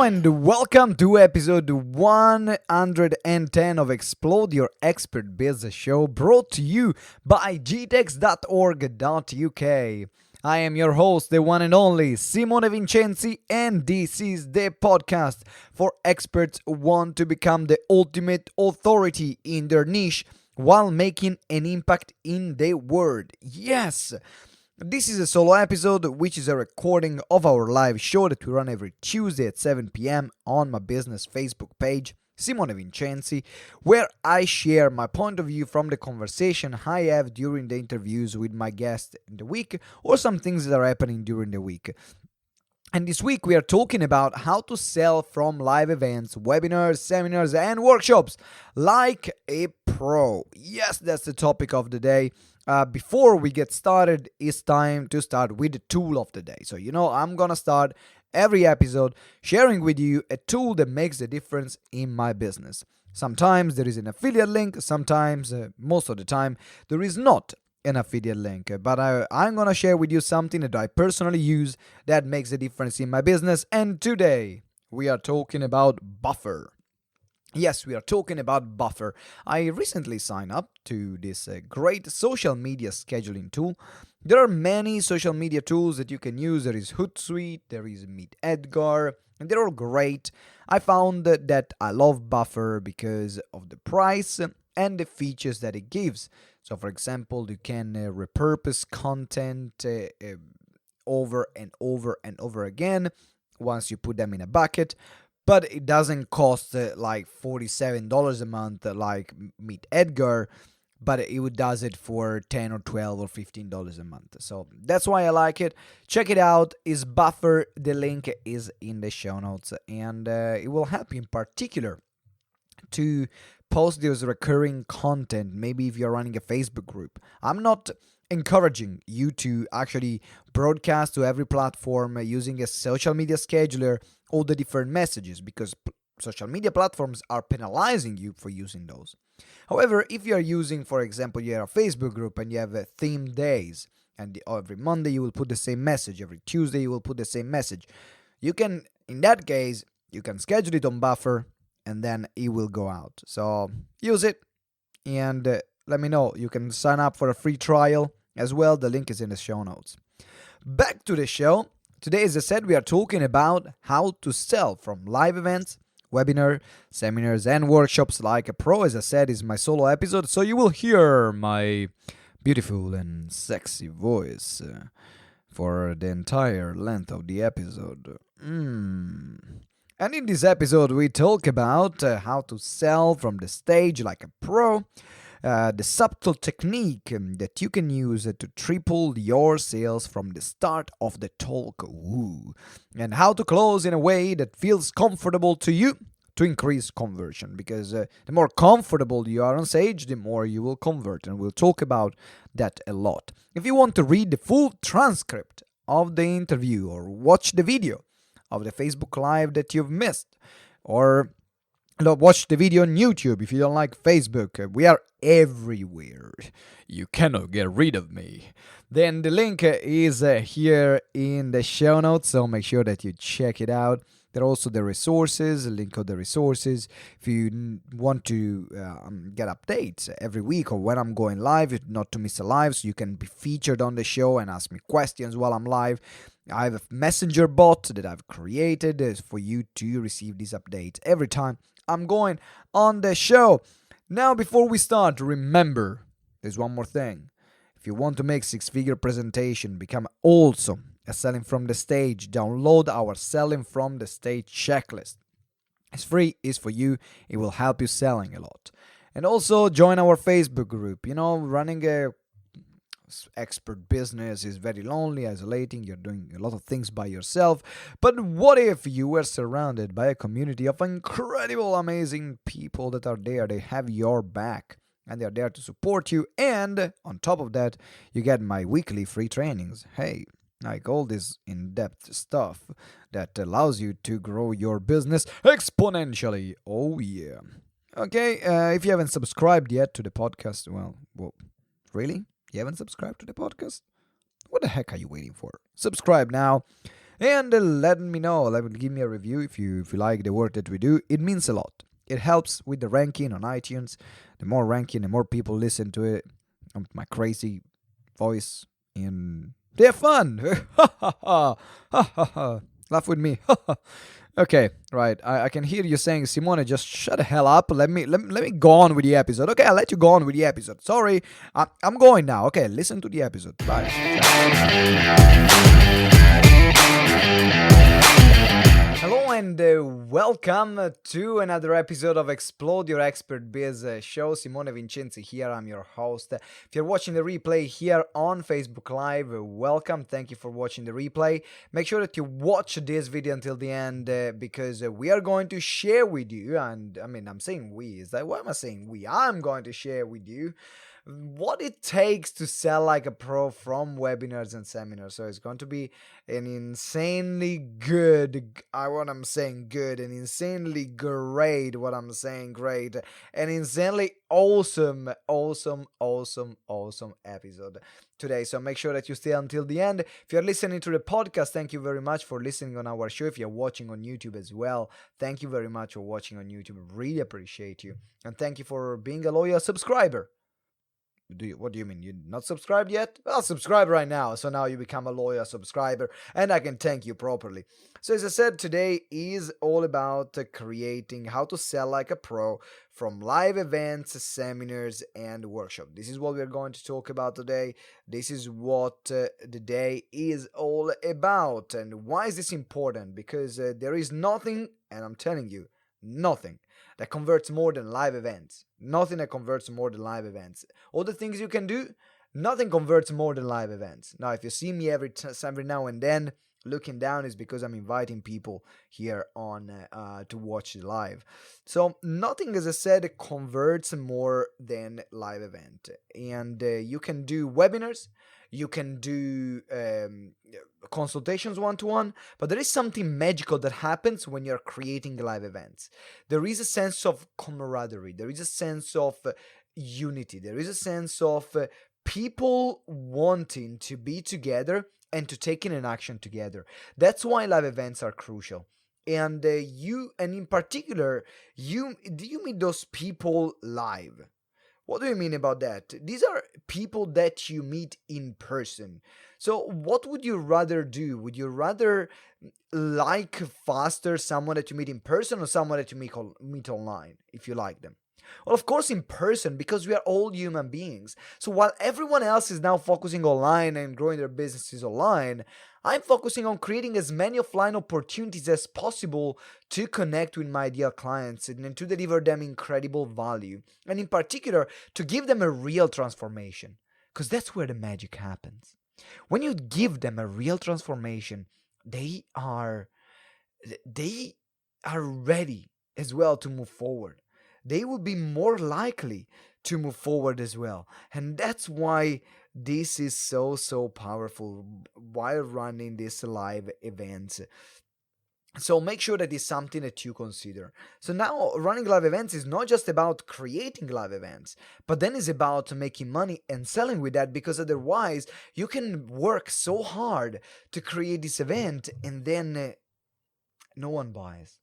and welcome to episode 110 of Explode Your Expert Business Show, brought to you by gtex.org.uk. I am your host, the one and only Simone Vincenzi, and this is the podcast for experts who want to become the ultimate authority in their niche while making an impact in the world. Yes! This is a solo episode, which is a recording of our live show that we run every Tuesday at 7 p.m. on my business Facebook page, Simone Vincenzi, where I share my point of view from the conversation I have during the interviews with my guests in the week, or some things that are happening during the week. And this week we are talking about how to sell from live events, webinars, seminars, and workshops like a pro. Yes, that's the topic of the day. Before we get started, it's time to start with the tool of the day. So, I'm going to start every episode sharing with you a tool that makes a difference in my business. Sometimes there is an affiliate link, sometimes, most of the time, there is not an affiliate link. But I'm going to share with you something that I personally use that makes a difference in my business. And today, we are talking about Buffer. Yes, we are talking about Buffer. I recently signed up to this great social media scheduling tool. There are many social media tools that you can use. There is Hootsuite, there is Meet Edgar, and they're all great. I found that I love Buffer because of the price and the features that it gives. So, for example, you can repurpose content over and over and over again once you put them in a bucket. But it doesn't cost like $47 a month like Meet Edgar, but it does it for $10 or $12 or $15 a month. So that's why I like it. Check it out. It's Buffer. The link is in the show notes, and it will help you in particular to post this recurring content. Maybe if you're running a Facebook group. I'm not encouraging you to actually broadcast to every platform using a social media scheduler all the different messages, because social media platforms are penalizing you for using those. However, if you are using, for example, you have a Facebook group and you have themed days, and every Monday you will put the same message, every Tuesday you will put the same message, you can, in that case, you can schedule it on Buffer and then it will go out. So use it and let me know. You can sign up for a free trial as well. The link is in the show notes. Back to the show. Today, as I said, we are talking about how to sell from live events, webinar, seminars, and workshops like a pro. As I said, is my solo episode, so you will hear my beautiful and sexy voice for the entire length of the episode. And in this episode, we talk about how to sell from the stage like a pro, the subtle technique that you can use to triple your sales from the start of the talk, and how to close in a way that feels comfortable to you to increase conversion, because the more comfortable you are on stage, the more you will convert, and we'll talk about that a lot. If you want to read the full transcript of the interview or watch the video of the Facebook Live that you've missed, or watch the video on YouTube if you don't like Facebook. We are everywhere. You cannot get rid of me. Then the link is here in the show notes, so make sure that you check it out. There are also the resources, a link of the resources. If you want to get updates every week or when I'm going live, not to miss a live, so you can be featured on the show and ask me questions while I'm live. I have a messenger bot that I've created for you to receive these updates every time I'm going on the show. Now, before we start, remember, there's one more thing. If you want to make six-figure presentation, become also a Selling from the Stage, download our Selling from the Stage checklist. It's free, it's for you, it will help you selling a lot. And also join our Facebook group. Running a expert business is very lonely, isolating. You're doing a lot of things by yourself. But what if you were surrounded by a community of incredible, amazing people that are there? They have your back and they're there to support you. And on top of that, you get my weekly free trainings. Hey, like all this in-depth stuff that allows you to grow your business exponentially. Oh yeah. Okay, if you haven't subscribed yet to the podcast, well, really? You haven't subscribed to the podcast? What the heck are you waiting for? Subscribe now. and let me know. Give me a review if you like the work that we do. It means a lot. It helps with the ranking on iTunes. The more ranking, the more people listen to it. My crazy voice, and they're fun. Laugh with me. Okay, right. I can hear you saying, Simone, just shut the hell up. Let me go on with the episode. Okay, I'll let you go on with the episode. Sorry, I'm going now. Okay, listen to the episode. Bye. Hello and welcome to another episode of Explode Your Expert Biz show. Simone Vincenzi here, I'm your host. If you're watching the replay here on Facebook Live, welcome. Thank you for watching the replay. Make sure that you watch this video until the end because we are going to share with you, and I'm saying we, is that, why am I saying we? I'm going to share with you what it takes to sell like a pro from webinars and seminars. So it's going to be an insanely good, what I'm saying good, an insanely great, what I'm saying great, an insanely awesome episode today. So make sure that you stay until the end. If you're listening to the podcast, thank you very much for listening on our show. If you're watching on YouTube as well, thank you very much for watching on YouTube. Really appreciate you. And thank you for being a loyal subscriber. What do you mean? You're not subscribed yet? Well, subscribe right now. So now you become a loyal subscriber and I can thank you properly. So as I said, today is all about creating how to sell like a pro from live events, seminars, and workshops. This is what we're going to talk about today. This is what the day is all about. And why is this important? Because there is nothing, and I'm telling you, nothing that converts more than live events. Nothing that converts more than live events. All the things you can do, nothing converts more than live events. Now, if you see me every now and then looking down, is because I'm inviting people here on to watch the live. So nothing, as I said, converts more than live event. And you can do webinars, you can do consultations one-to-one, but there is something magical that happens when you're creating live events. There is a sense of camaraderie, there is a sense of unity, there is a sense of people wanting to be together and to take in an action together. That's why live events are crucial. And in particular, do you meet those people live? What do you mean about that? These are people that you meet in person. So what would you rather do? Would you rather like faster someone that you meet in person or someone that you meet online if you like them? Well, of course, in person, because we are all human beings. So while everyone else is now focusing online and growing their businesses online, I'm focusing on creating as many offline opportunities as possible to connect with my ideal clients and to deliver them incredible value. And in particular, to give them a real transformation. Because that's where the magic happens. When you give them a real transformation, they are ready as well to move forward. They will be more likely to move forward as well. And that's why this is so powerful while running these live events. So make sure that it's something that you consider. So now running live events is not just about creating live events, but then it's about making money and selling with that, because otherwise you can work so hard to create this event and then no one buys.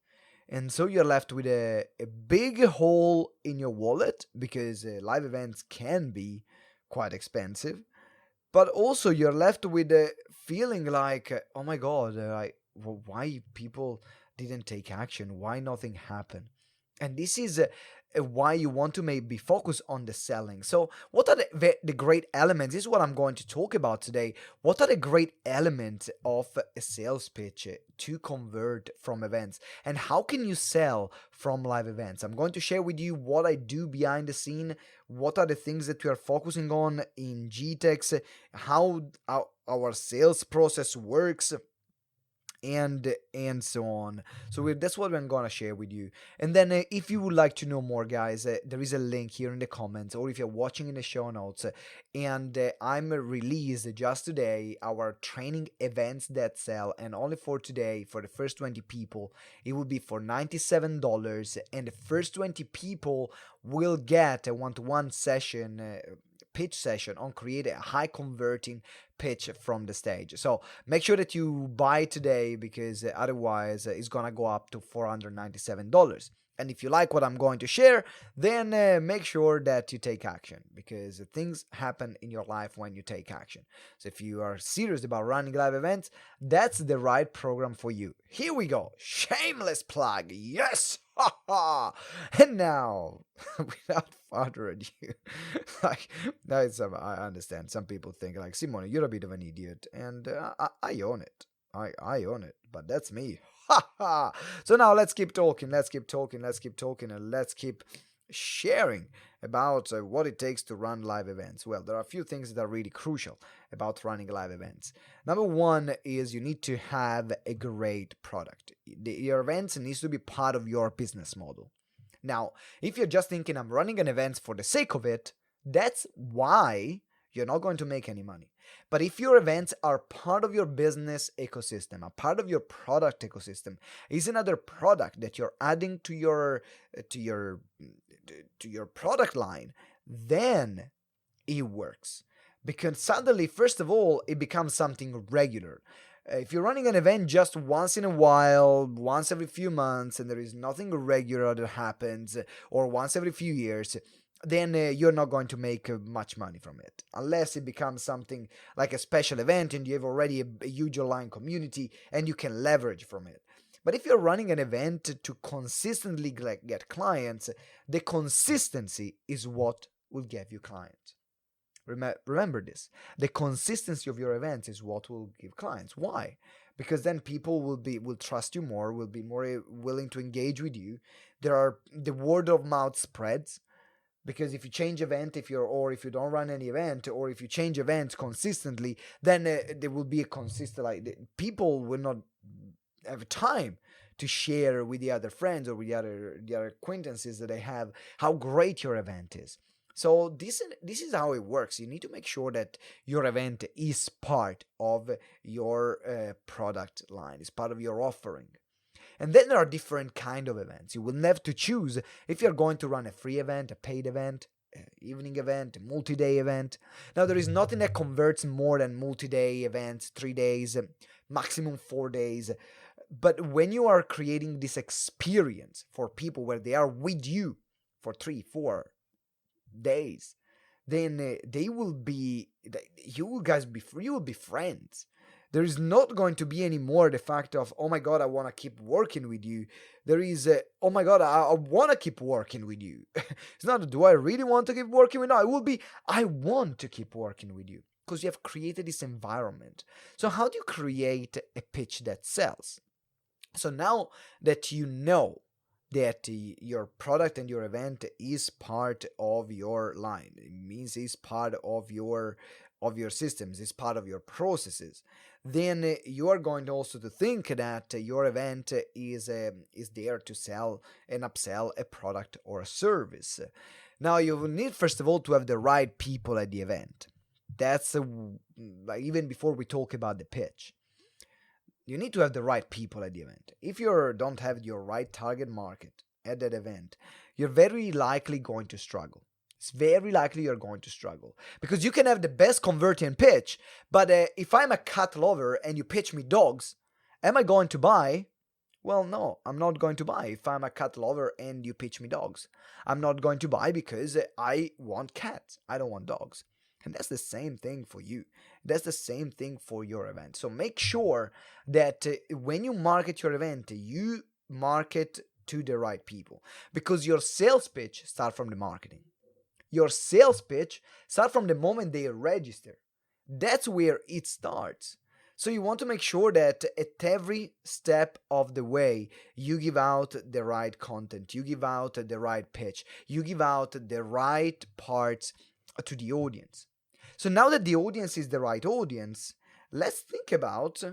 And so you're left with a big hole in your wallet, because live events can be quite expensive. But also you're left with a feeling like, oh my God, why people didn't take action? Why nothing happened? And this is why you want to maybe focus on the selling. So what are the great elements? This is what I'm going to talk about today. What are the great elements of a sales pitch to convert from events? And how can you sell from live events? I'm going to share with you what I do behind the scene. What are the things that we are focusing on in GTEx? How our sales process works, and so on. So that's what I'm gonna share with you. And then if you would like to know more, guys, there is a link here in the comments, or if you're watching in the show notes, and I'm released just today our training events that sell, and only for today, for the first 20 people, it will be for $97, and the first 20 people will get a one-to-one session pitch session on create a high converting pitch from the stage. So make sure that you buy today, because otherwise it's gonna go up to $497. And if you like what I'm going to share, then make sure that you take action, because things happen in your life when you take action. So if you are serious about running live events, that's the right program for you. Here we go. Shameless plug. Yes. And now, without further ado, like, I understand some people think like, Simone, you're a bit of an idiot, and I own it. I own it, but that's me. So now let's keep talking, and let's keep sharing about what it takes to run live events. Well, there are a few things that are really crucial about running live events. Number one is you need to have a great product. Your events needs to be part of your business model. Now, if you're just thinking I'm running an event for the sake of it, that's why you're not going to make any money. But if your events are part of your business ecosystem, a part of your product ecosystem, is another product that you're adding to your product line, then it works. Because suddenly, first of all, it becomes something regular. If you're running an event just once in a while, once every few months, and there is nothing regular that happens, or once every few years, then you're not going to make much money from it, unless it becomes something like a special event and you have already a huge online community and you can leverage from it. But if you're running an event to consistently get clients, the consistency is what will give you clients. Remember this. The consistency of your events is what will give clients. Why? Because then people will trust you more, will be more willing to engage with you. The word of mouth spreads. Because if you change event, if you don't run any event, or if you change events consistently, then there will be a consistent, like, people will not have time to share with the other friends or with the other acquaintances that they have how great your event is. So this is how it works. You need to make sure that your event is part of your product line, is part of your offering. And then there are different kind of events. You will have to choose if you're going to run a free event, a paid event, an evening event, a multi-day event. Now, there is nothing that converts more than multi-day events, 3 days, maximum 4 days. But when you are creating this experience for people where they are with you for 3-4 days, then you will be friends. There is not going to be anymore the fact of, oh my God, I want to keep working with you. There is, oh my God, I want to keep working with you. It's not, do I really want to keep working with you? No, it will be, I want to keep working with you, because you have created this environment. So how do you create a pitch that sells? So now that you know that your product and your event is part of your line, it means it's part of your systems, it's part of your processes, then you are going also to think that your event is there to sell and upsell a product or a service. Now, you will need, first of all, to have the right people at the event. That's like, even before we talk about the pitch, you need to have the right people at the event. If you don't have your right target market at that event, you're very likely going to struggle. It's very likely you're going to struggle, because you can have the best converting pitch, but if I'm a cat lover and you pitch me dogs, am I going to buy? Well, no, I'm not going to buy. If I'm a cat lover and you pitch me dogs, I'm not going to buy, because I want cats. I don't want dogs. And that's the same thing for you. That's the same thing for your event. So make sure that when you market your event, you market to the right people, because your sales pitch starts from the marketing. Your sales pitch starts from the moment they register. That's where it starts. So you want to make sure that at every step of the way, you give out the right content, you give out the right pitch, you give out the right parts to the audience. So now that the audience is the right audience, let's think about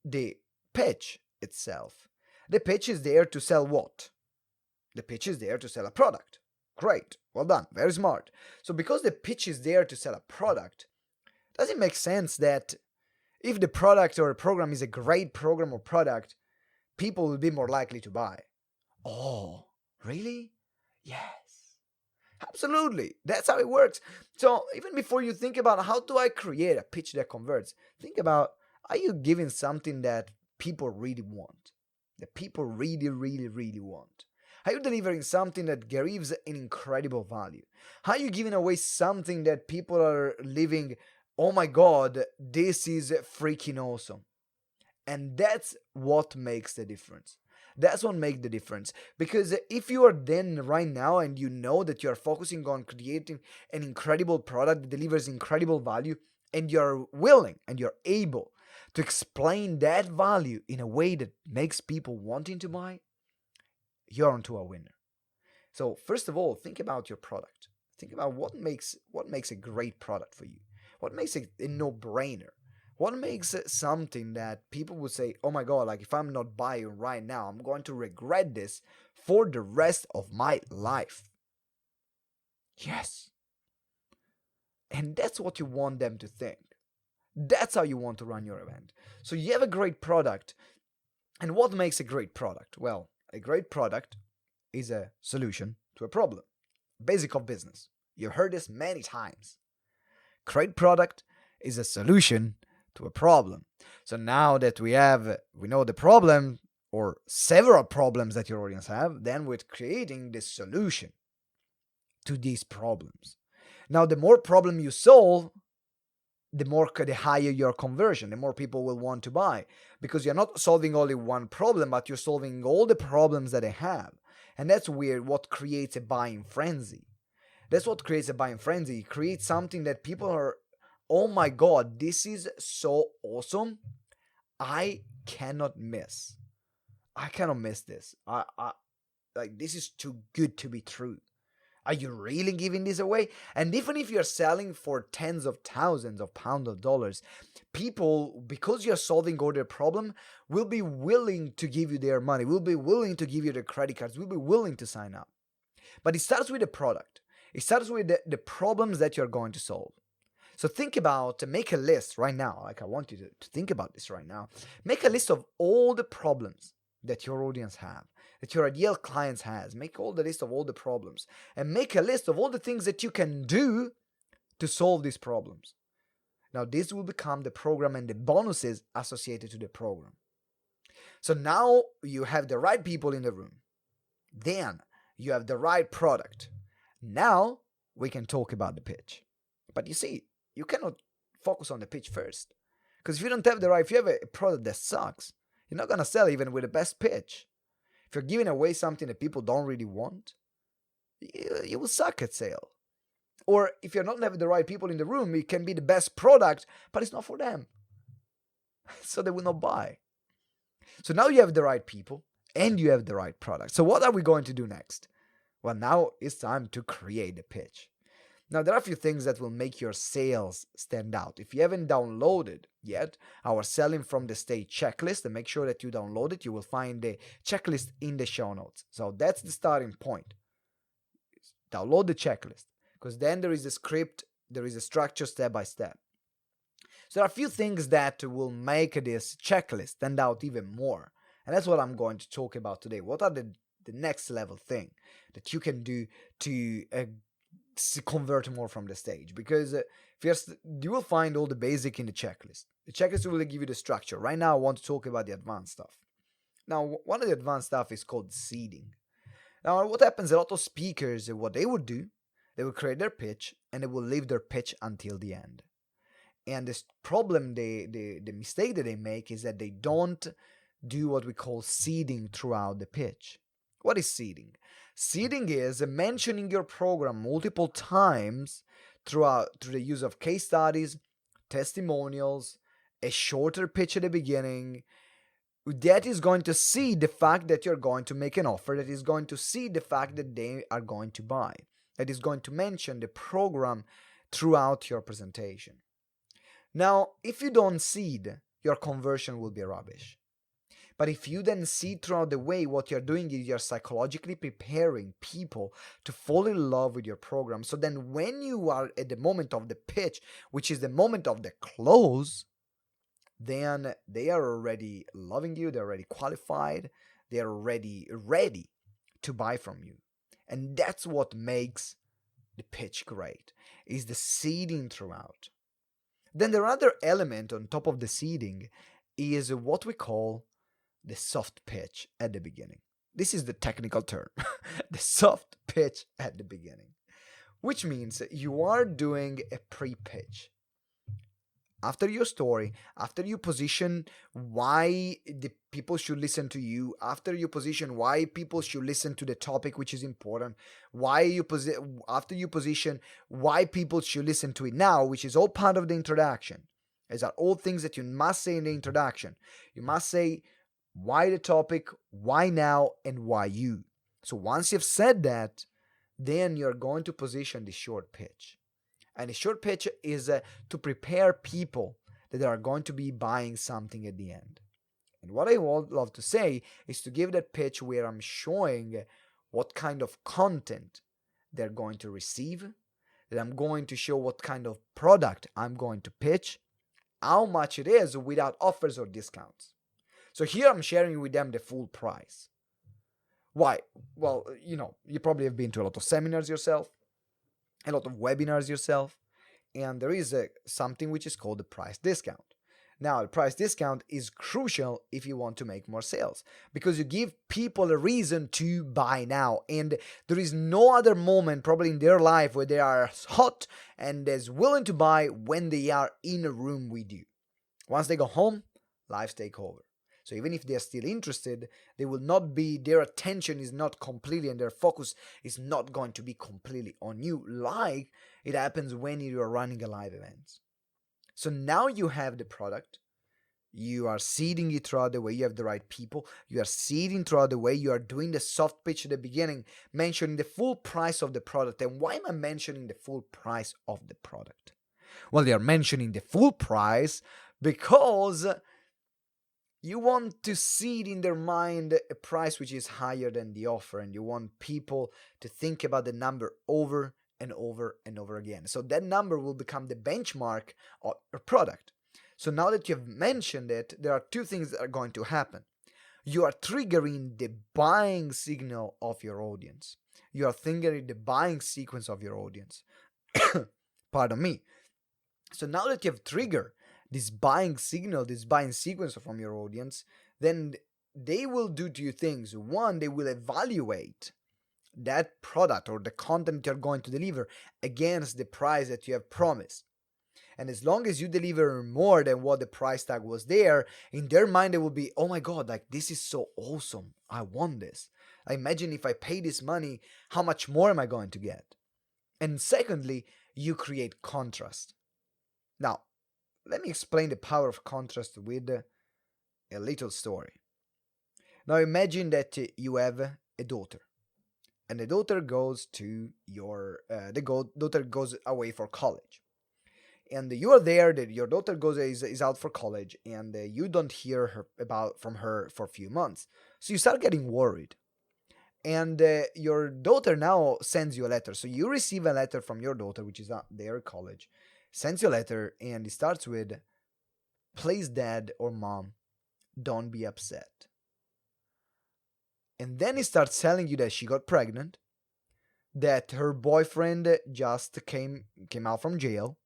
the pitch itself. The pitch is there to sell what? The pitch is there to sell a product. Great, well done, very smart. So because the pitch is there to sell a product, does it make sense that if the product or program is a great program or product, people will be more likely to buy? Oh, really? Yes. Absolutely. That's how it works. So even before you think about how do I create a pitch that converts, think about, are you giving something that people really want? That people really, really, really want? Are you delivering something that gives an incredible value? Are you giving away something that people are living, oh my God, this is freaking awesome? And that's what makes the difference. That's what makes the difference. Because if you are then right now and you know that you are focusing on creating an incredible product that delivers incredible value, and you're willing and you're able to explain that value in a way that makes people wanting to buy, you're onto a winner. So first of all, think about your product. Think about what makes a great product for you. What makes it a no-brainer? What makes it something that people would say, "Oh my God, like if I'm not buying right now, I'm going to regret this for the rest of my life." Yes. And that's what you want them to think. That's how you want to run your event. So you have a great product. And what makes a great product? Well, a great product is a solution to a problem. Basic of business. You've heard this many times. Great product is a solution to a problem. So now that we know the problem or several problems that your audience have, then we're creating the solution to these problems. Now, the more problem you solve, the higher your conversion, the more people will want to buy, because you're not solving only one problem, but you're solving all the problems that they have. And that's what creates a buying frenzy. That's what creates a buying frenzy. It creates something that people are, oh my God, this is so awesome. I cannot miss. I cannot miss this. I like, this is too good to be true. Are you really giving this away? And even if you're selling for tens of thousands of pounds of dollars, people, because you're solving all their problem, will be willing to give you their money, will be willing to give you their credit cards, will be willing to sign up. But it starts with the product. It starts with the problems that you're going to solve. So think about, make a list right now. Like, I want you to think about this right now. Make a list of all the problems that your audience have, that your ideal clients has. Make all the list of all the problems, and make a list of all the things that you can do to solve these problems. Now, this will become the program and the bonuses associated to the program. So now you have the right people in the room. Then you have the right product. Now we can talk about the pitch. But you see, you cannot focus on the pitch first. Because if you don't have if you have a product that sucks, you're not going to sell even with the best pitch. If you're giving away something that people don't really want, you will suck at sale. Or if you're not having the right people in the room, it can be the best product, but it's not for them. So they will not buy. So now you have the right people and you have the right product. So what are we going to do next? Well, now it's time to create a pitch. Now, there are a few things that will make your sales stand out. If you haven't downloaded yet our Selling from the Stage checklist, then make sure that you download it. You will find the checklist in the show notes. So that's the starting point. Download the checklist, because then there is a script, there is a structure step by step. So there are a few things that will make this checklist stand out even more. And that's what I'm going to talk about today. What are the next level thing that you can do to convert more from the stage? Because first, you will find all the basic in the checklist. The checklist will give you the structure. Right now, I want to talk about the advanced stuff. Now, one of the advanced stuff is called seeding. Now, what happens, a lot of speakers, what they would do, they will create their pitch and they will leave their pitch until the end. And this problem, the mistake that they make is that they don't do what we call seeding throughout the pitch. What is seeding? Seeding is mentioning your program multiple times through the use of case studies, testimonials, a shorter pitch at the beginning. That is going to seed the fact that you're going to make an offer, that is going to seed the fact that they are going to buy, that is going to mention the program throughout your presentation. Now, if you don't seed, your conversion will be rubbish. But if you then see throughout the way, what you're doing is you're psychologically preparing people to fall in love with your program. So then when you are at the moment of the pitch, which is the moment of the close, then they are already loving you, they're already qualified, they're already ready to buy from you. And that's what makes the pitch great? Is the seeding throughout. Then the other element on top of the seeding is what we call the soft pitch at the beginning. This is the technical term, the soft pitch at the beginning, which means you are doing a pre-pitch. After your story, after you position why the people should listen to you, after you position why people should listen to the topic which is important, after you position why people should listen to it now, which is all part of the introduction. These are all things that you must say in the introduction. You must say why the topic, why now, and why you. So once you've said that, then you're going to position the short pitch. And the short pitch is to prepare people that are going to be buying something at the end. And what I would love to say is to give that pitch where I'm showing what kind of content they're going to receive, that I'm going to show what kind of product I'm going to pitch, how much it is without offers or discounts. So here I'm sharing with them the full price. Why? Well, you probably have been to a lot of seminars yourself, a lot of webinars yourself, and there is something which is called the price discount. Now, the price discount is crucial if you want to make more sales, because you give people a reason to buy now, and there is no other moment probably in their life where they are hot and as willing to buy when they are in a room with you. Once they go home, lives take over. So even if they're still interested, their attention is not completely, and their focus is not going to be completely on you, like it happens when you're running a live event. So now you have the product, you are seeding it throughout the way, you have the right people, you are seeding throughout the way, you are doing the soft pitch at the beginning, mentioning the full price of the product. And why am I mentioning the full price of the product? Well, they are mentioning the full price because you want to seed in their mind a price which is higher than the offer, and you want people to think about the number over and over and over again. So that number will become the benchmark of a product. So now that you've mentioned it, there are two things that are going to happen. You are triggering the buying signal of your audience. You are triggering the buying sequence of your audience. Pardon me. So now that you've triggered this buying signal, this buying sequence from your audience, then they will do two things. One, they will evaluate that product or the content you're going to deliver against the price that you have promised. And as long as you deliver more than what the price tag was there, in their mind it will be, oh my God, like this is so awesome. I want this. I imagine if I pay this money, how much more am I going to get? And secondly, you create contrast. Now, let me explain the power of contrast with a little story. Now imagine that you have a daughter, and the daughter goes to daughter goes away for college, and you are there. That your daughter is out for college, and you don't hear from her for a few months, so you start getting worried. And your daughter now sends you a letter. So you receive a letter from your daughter, which is there at college, sends you a letter, and it starts with, please dad or mom, don't be upset. And then he starts telling you that she got pregnant, that her boyfriend just came out from jail,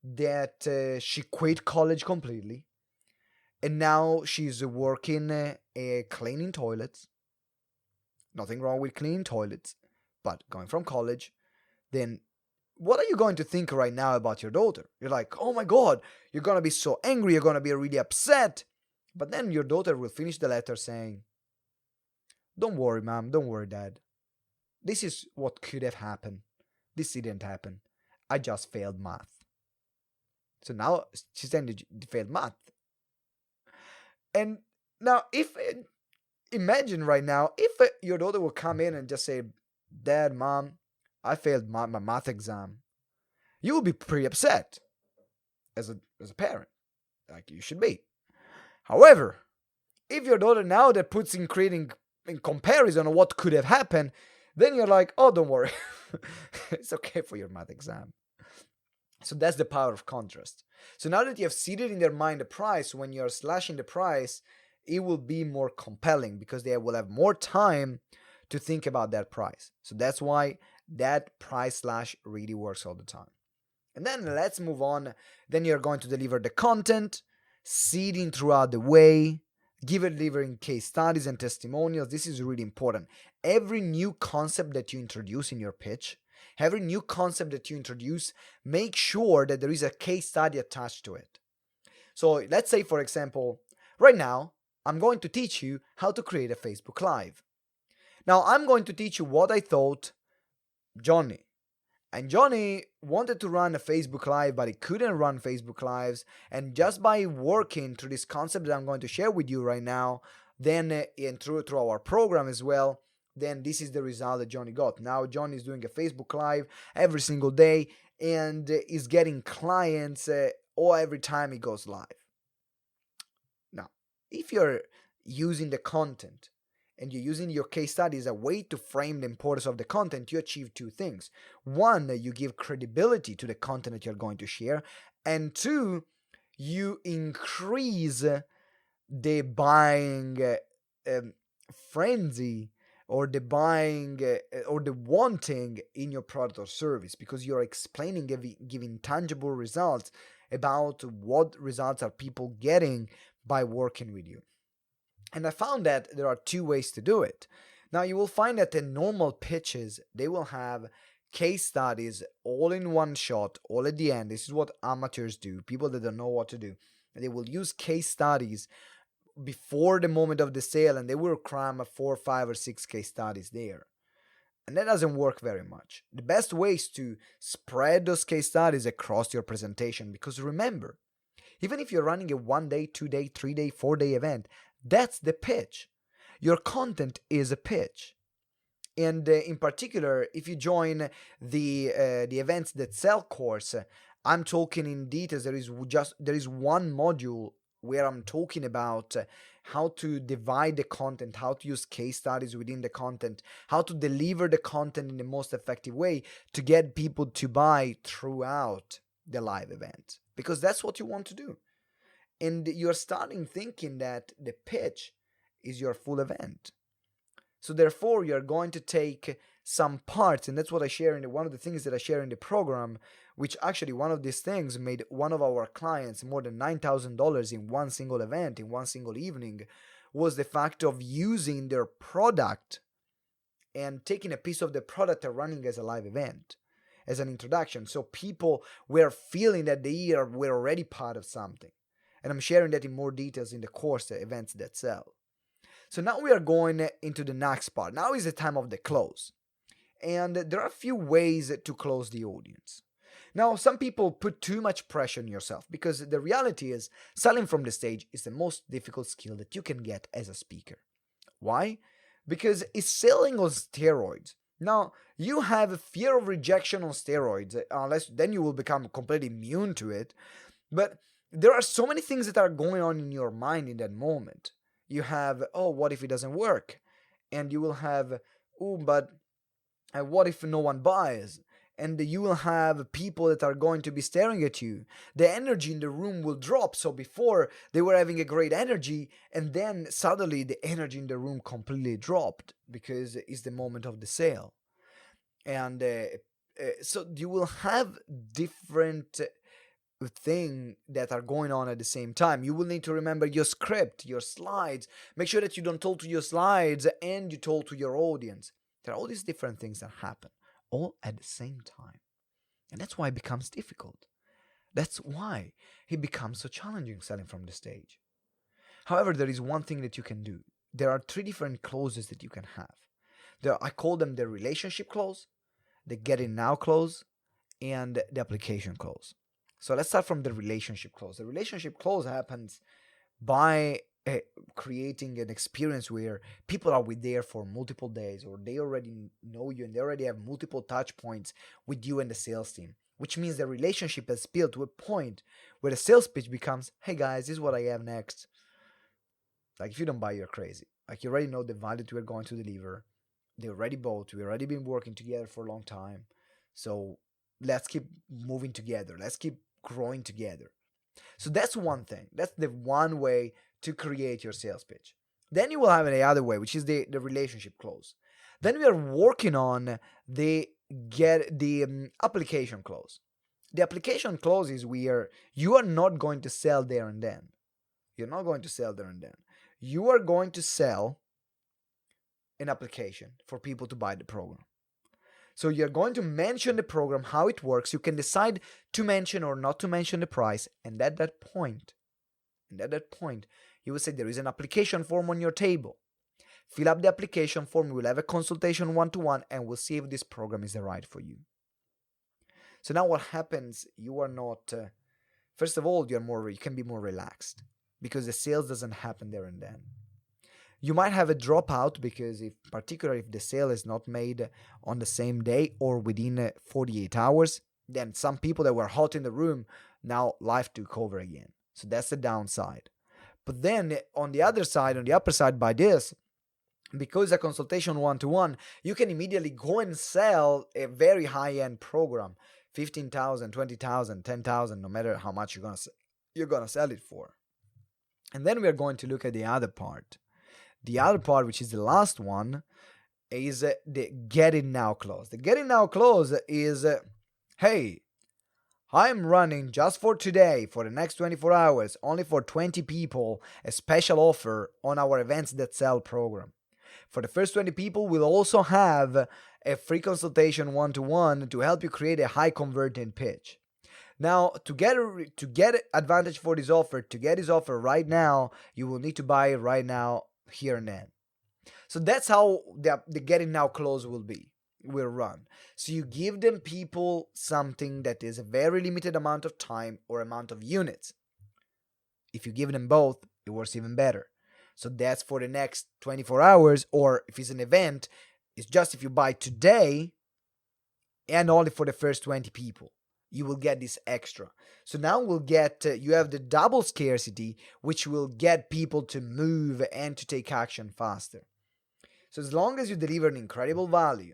that she quit college completely, and now she's working cleaning toilets. Nothing wrong with cleaning toilets, but going from college, then what are you going to think right now about your daughter? You're like, oh my God, you're going to be so angry, you're going to be really upset. But then your daughter will finish the letter saying, don't worry, mom, don't worry, dad. This is what could have happened. This didn't happen. I just failed math. So now she's saying the failed math. And now imagine right now, if your daughter will come in and just say, dad, mom, I failed my math exam. You will be pretty upset as a parent, like you should be. However, if your daughter now that puts in creating in comparison of what could have happened, then you're like, oh, don't worry. It's okay for your math exam. So that's the power of contrast. So now that you have seeded in their mind the price, when you're slashing the price, it will be more compelling because they will have more time to think about that price. So that's why That price slash really works all the time. And then let's move on. Then you're going to deliver the content, seeding throughout the way, delivering case studies and testimonials. This is really important. Every new concept that you introduce in your pitch, every new concept that you introduce, make sure that there is a case study attached to it. So let's say, for example, right now, I'm going to teach you how to create a Facebook Live. Now, I'm going to teach you what I thought Johnny. And Johnny wanted to run a Facebook Live, but he couldn't run Facebook Lives. And just by working through this concept that I'm going to share with you right now, then and through our program as well, then this is the result that Johnny got. Now Johnny is doing a Facebook Live every single day and is getting clients or every time he goes live. Now, if you're using the content and you're using your case study as a way to frame the importance of the content, you achieve two things. One, you give credibility to the content that you're going to share. And two, you increase the buying frenzy or the buying or the wanting in your product or service, because you're explaining, giving tangible results about what results are people getting by working with you. And I found that there are two ways to do it. Now, you will find that the normal pitches, they will have case studies all in one shot, all at the end. This is what amateurs do, people that don't know what to do. And they will use case studies before the moment of the sale, and they will cram 4, 5, or 6 case studies there. And that doesn't work very much. The best way is to spread those case studies across your presentation, because remember, even if you're running a 1-day, 2-day, 3-day, 4-day event, that's the pitch. Your content is a pitch. And in particular, if you join the Events That Sell course, I'm talking in details. There is one module where I'm talking about how to divide the content, how to use case studies within the content, how to deliver the content in the most effective way to get people to buy throughout the live event, because that's what you want to do. And you're starting thinking that the pitch is your full event. So therefore, you're going to take some parts, and that's what I share in one of the things that I share in the program, which actually one of these things made one of our clients more than $9,000 in one single event, in one single evening, was the fact of using their product and taking a piece of the product and running as a live event, as an introduction. So people were feeling that they were already part of something. And I'm sharing that in more details in the course, the Events That Sell. So now we are going into the next part. Now is the time of the close. And there are a few ways to close the audience. Now, some people put too much pressure on yourself, because the reality is selling from the stage is the most difficult skill that you can get as a speaker. Why? Because it's selling on steroids. Now, you have a fear of rejection on steroids, unless then you will become completely immune to it. But there are so many things that are going on in your mind in that moment. You have, oh, what if it doesn't work? And you will have, oh, but what if no one buys? And you will have people that are going to be staring at you. The energy in the room will drop. So before they were having a great energy, and then suddenly the energy in the room completely dropped because it's the moment of the sale. And so you will have different thing that are going on at the same time. You will need to remember your script, your slides. Make sure that you don't talk to your slides and you talk to your audience. There are all these different things that happen all at the same time. And that's why it becomes difficult. That's why it becomes so challenging selling from the stage. However, there is one thing that you can do. There are 3 different closes that you can have. I call them the relationship close, the get in now close, and the application close. So let's start from the relationship close. The relationship close happens by creating an experience where people are there for multiple days, or they already know you and they already have multiple touch points with you and the sales team, which means the relationship has built to a point where the sales pitch becomes, hey guys, this is what I have next. Like, if you don't buy, you're crazy. Like, you already know the value that we're going to deliver. They already bought. We've already been working together for a long time. So let's keep moving together. Let's keep growing together. So that's one thing. That's the one way to create your sales pitch. Then you will have the other way, which is the relationship close. Then we are working on the get the application close. The application close is where you are not going to sell there and then. You're not going to sell there and then. You are going to sell an application for people to buy the program. So you're going to mention the program, how it works. You can decide to mention or not to mention the price. And at that point, you will say there is an application form on your table. Fill up the application form. We'll have a consultation one-to-one, and we'll see if this program is the right for you. So now what happens? You are not. First of all, you can be more relaxed because the sales doesn't happen there and then. You might have a dropout because particularly if the sale is not made on the same day or within 48 hours, then some people that were hot in the room, now life took over again. So that's the downside. But then on the other side, on the upper side by this, because a consultation one-to-one, you can immediately go and sell a very high-end program, 15,000, 20,000, 10,000, no matter how much you're gonna sell it for. And then we're going to look at the other part. The other part, which is the last one, is the get it now clause. The get it now clause is, hey, I'm running just for today, for the next 24 hours, only for 20 people, a special offer on our Events That Sell program. For the first 20 people, we'll also have a free consultation one-to-one to help you create a high converting pitch. Now, to get advantage for this offer, to get this offer right now, you will need to buy it right now, here and then. So that's how the get it now clause will run. So you give them people something that is a very limited amount of time or amount of units. If you give them both, it works even better. So that's for the next 24 hours, or if it's an event, it's just if you buy today and only for the first 20 people. You will get this extra. So now we'll get, you have the double scarcity, which will get people to move and to take action faster. So as long as you deliver an incredible value,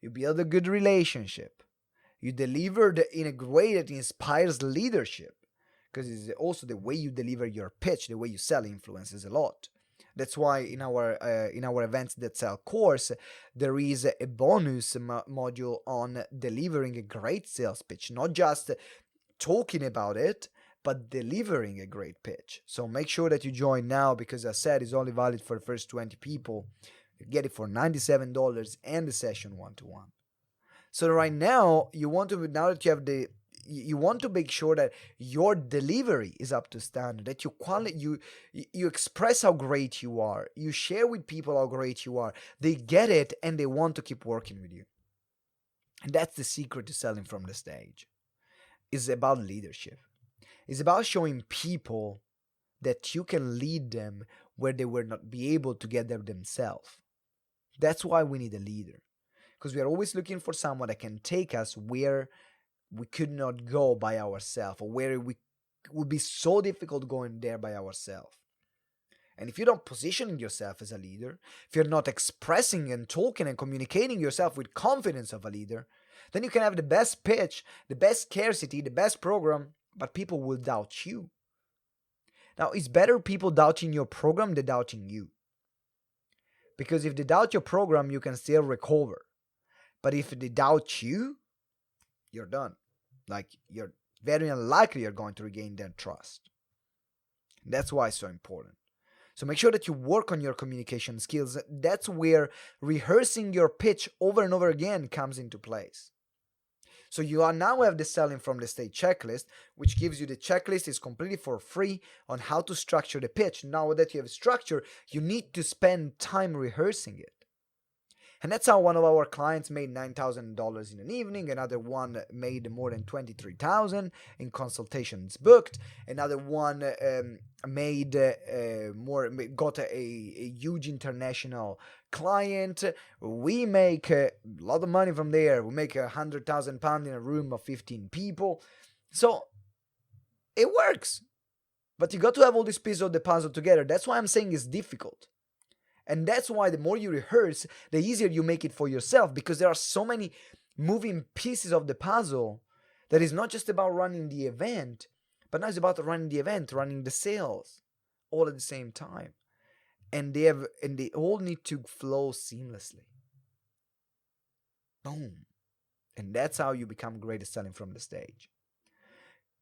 you build a good relationship, you deliver in a way that inspires leadership, because it's also the way you deliver your pitch, the way you sell influences a lot. That's why in our Events That Sell course, there is a bonus module on delivering a great sales pitch, not just talking about it, but delivering a great pitch. So make sure that you join now, because as I said, it's only valid for the first 20 people. You get it for $97 and the session one-to-one. So right now, you want to make sure that your delivery is up to standard, that you express how great you are, you share with people how great you are. They get it and they want to keep working with you. And that's the secret to selling from the stage. It's about leadership. It's about showing people that you can lead them where they will not be able to get there themselves. That's why we need a leader, because we are always looking for someone that can take us where we could not go by ourselves, or where it would be so difficult going there by ourselves. And if you don't position yourself as a leader, if you're not expressing and talking and communicating yourself with confidence of a leader, then you can have the best pitch, the best scarcity, the best program, but people will doubt you. Now, it's better people doubting your program than doubting you. Because if they doubt your program, you can still recover. But if they doubt you, you're done. Like, you're very unlikely you're going to regain their trust. That's why it's so important. So make sure that you work on your communication skills. That's where rehearsing your pitch over and over again comes into place. So you now have the selling from the stage checklist, which gives you the checklist. Is completely for free on how to structure the pitch. Now that you have structure, you need to spend time rehearsing it. And that's how one of our clients made $9,000 in an evening. Another one made more than $23,000 in consultations booked. Another one got a huge international client. We make a lot of money from there. We make £100,000 in a room of 15 people. So it works. But you got to have all these pieces of the puzzle together. That's why I'm saying it's difficult. And that's why the more you rehearse, the easier you make it for yourself, because there are so many moving pieces of the puzzle that is not just about running the event, but now it's about running the event, running the sales, all at the same time. And they all need to flow seamlessly. Boom. And that's how you become great at selling from the stage.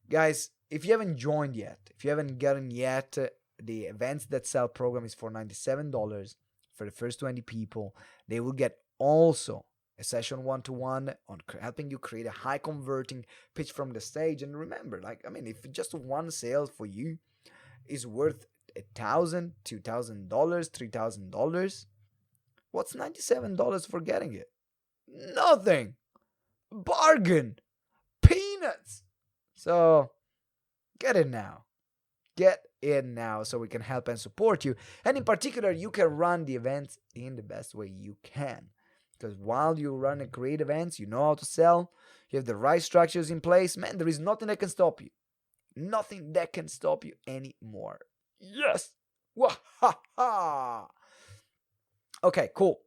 Guys, if you haven't joined yet, if you haven't gotten yet, the Events That Sell program is for $97 for the first 20 people. They will get also a session one-to-one on helping you create a high converting pitch from the stage. And remember, if just one sale for you is worth $1,000, $2,000, $3,000, what's $97 for getting it? Nothing. Bargain. Peanuts. So get it now. Get in now so we can help and support you. And in particular, you can run the events in the best way you can. Because while you run and create events, you know how to sell, you have the right structures in place, man, there is nothing that can stop you. Nothing that can stop you anymore. Yes! Wah-ha-ha! Okay, cool.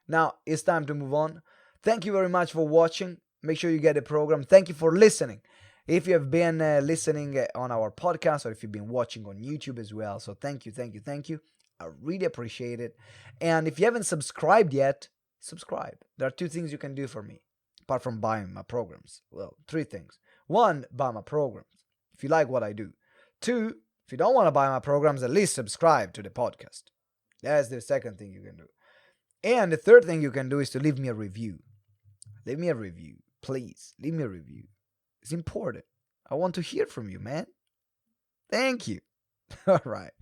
Now it's time to move on. Thank you very much for watching. Make sure you get the program. Thank you for listening. If you have been listening on our podcast or if you've been watching on YouTube as well. So thank you. I really appreciate it. And if you haven't subscribed yet, subscribe. There are 2 things you can do for me, apart from buying my programs. Well, 3 things. 1, buy my programs, if you like what I do. 2, if you don't want to buy my programs, at least subscribe to the podcast. That's the second thing you can do. And the third thing you can do is to leave me a review. Leave me a review. Please, leave me a review. It's important. I want to hear from you, man. Thank you. All right.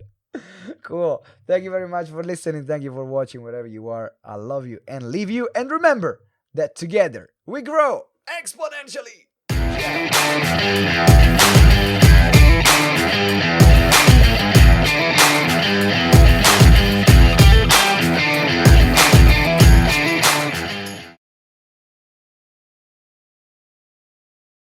Cool. Thank you very much for listening. Thank you for watching wherever you are. I love you and leave you. And remember that together we grow exponentially.